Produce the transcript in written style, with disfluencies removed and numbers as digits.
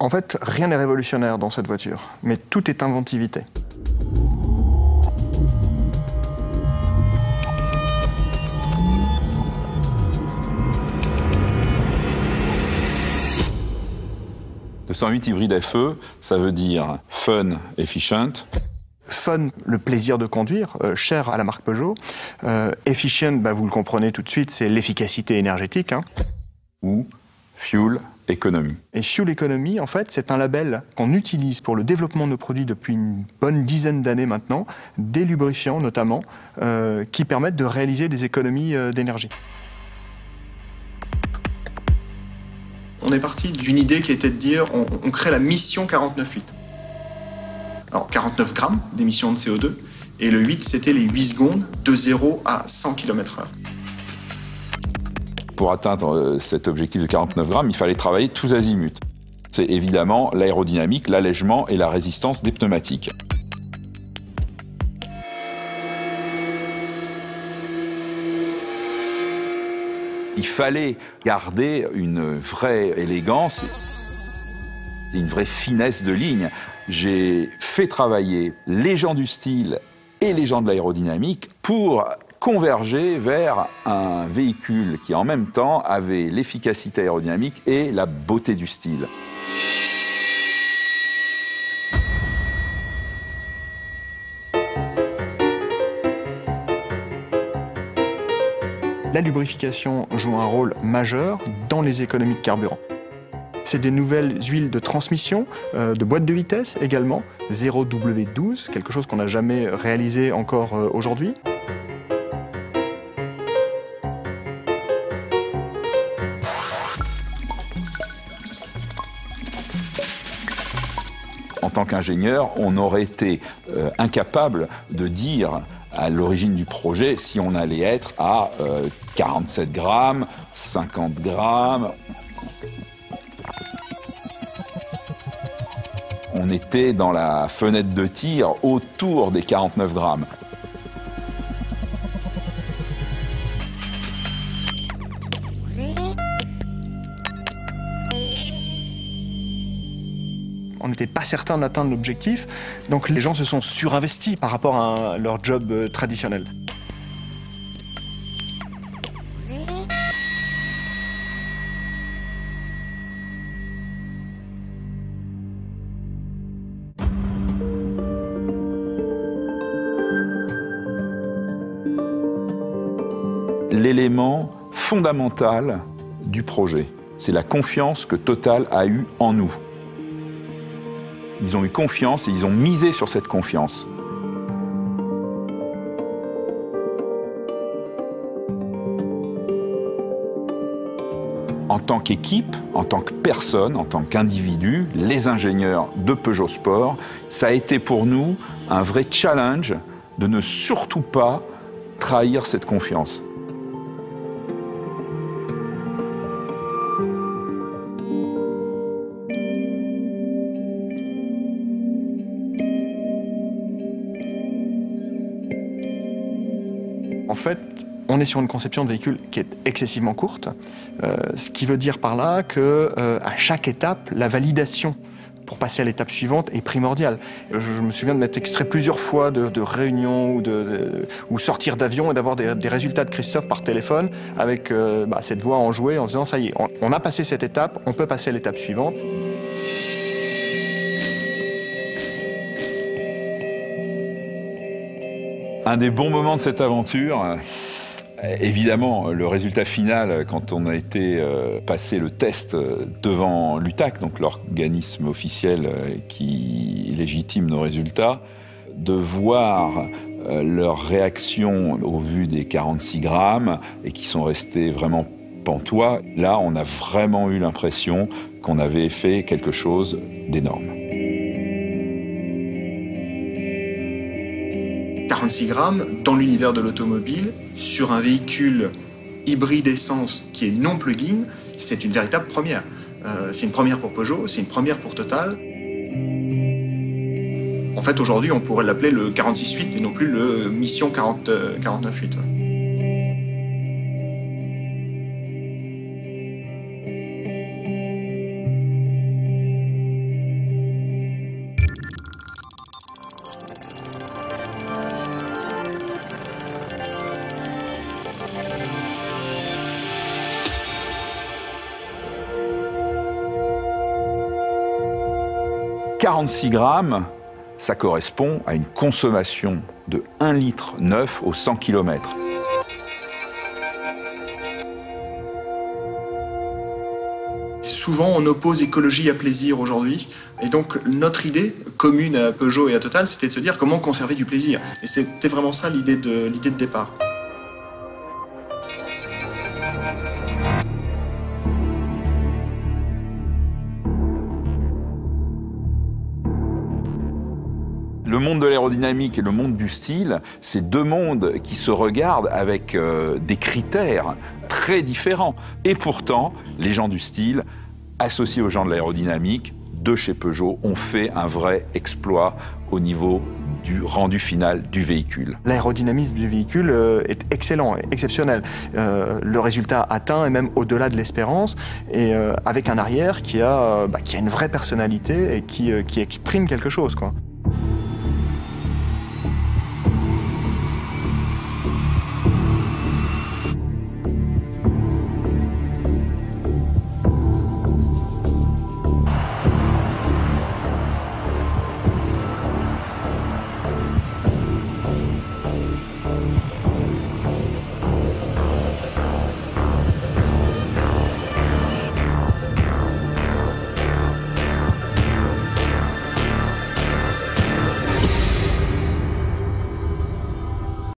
En fait, rien n'est révolutionnaire dans cette voiture, mais tout est inventivité. Le 108 hybride FE, ça veut dire fun, efficient. Fun, le plaisir de conduire, cher à la marque Peugeot. Efficient, vous le comprenez tout de suite, c'est l'efficacité énergétique. Ou fuel economy. Et fuel economy, en fait, c'est un label qu'on utilise pour le développement de nos produits depuis une bonne dizaine d'années maintenant, des lubrifiants notamment, qui permettent de réaliser des économies d'énergie. On est parti d'une idée qui était de dire on crée la mission 49.8. Alors 49 grammes d'émissions de CO2 et le 8 c'était les 8 secondes de 0 à 100 km/h. Pour atteindre cet objectif de 49 grammes, il fallait travailler tous azimuts. C'est évidemment l'aérodynamique, l'allègement et la résistance des pneumatiques. Il fallait garder une vraie élégance, une vraie finesse de ligne. J'ai fait travailler les gens du style et les gens de l'aérodynamique pour converger vers un véhicule qui en même temps avait l'efficacité aérodynamique et la beauté du style. La lubrification joue un rôle majeur dans les économies de carburant. C'est des nouvelles huiles de transmission, de boîte de vitesse également, 0W12, quelque chose qu'on n'a jamais réalisé encore aujourd'hui. En tant qu'ingénieur, on aurait été incapable de dire à l'origine du projet si on allait être à 47 grammes, 50 grammes. On était dans la fenêtre de tir autour des 49 grammes. On n'était pas certain d'atteindre l'objectif, donc les gens se sont surinvestis par rapport à leur job traditionnel. L'élément fondamental du projet, c'est la confiance que Total a eue en nous. Ils ont eu confiance et ils ont misé sur cette confiance. En tant qu'équipe, en tant que personne, en tant qu'individu, les ingénieurs de Peugeot Sport, ça a été pour nous un vrai challenge de ne surtout pas trahir cette confiance. En fait, on est sur une conception de véhicule qui est excessivement courte, ce qui veut dire par là qu'à chaque étape, la validation pour passer à l'étape suivante est primordiale. Je me souviens de m'être extrait plusieurs fois de réunions ou sortir d'avion et d'avoir des résultats de Christophe par téléphone avec cette voix enjouée en se disant « ça y est, on a passé cette étape, on peut passer à l'étape suivante ». Un des bons moments de cette aventure, évidemment, le résultat final, quand on a été passer le test devant l'UTAC, donc l'organisme officiel qui légitime nos résultats, de voir leur réaction au vu des 46 grammes et qui sont restés vraiment pantois. Là, on a vraiment eu l'impression qu'on avait fait quelque chose d'énorme. 46 grammes dans l'univers de l'automobile, sur un véhicule hybride essence qui est non plug-in, c'est une véritable première. C'est une première pour Peugeot, c'est une première pour Total. En fait, aujourd'hui, on pourrait l'appeler le 46.8 et non plus le Mission 49.8. 46 grammes, ça correspond à une consommation de 1,9 litre au 100 km. Souvent, on oppose écologie à plaisir aujourd'hui. Et donc, notre idée commune à Peugeot et à Total, c'était de se dire comment conserver du plaisir. Et c'était vraiment ça l'idée de départ. Le monde de l'aérodynamique et le monde du style, c'est deux mondes qui se regardent avec des critères très différents. Et pourtant, les gens du style, associés aux gens de l'aérodynamique, de chez Peugeot, ont fait un vrai exploit au niveau du rendu final du véhicule. L'aérodynamisme du véhicule est excellent, exceptionnel. Le résultat atteint est même au-delà de l'espérance, et avec un arrière qui a une vraie personnalité et qui exprime quelque chose, quoi.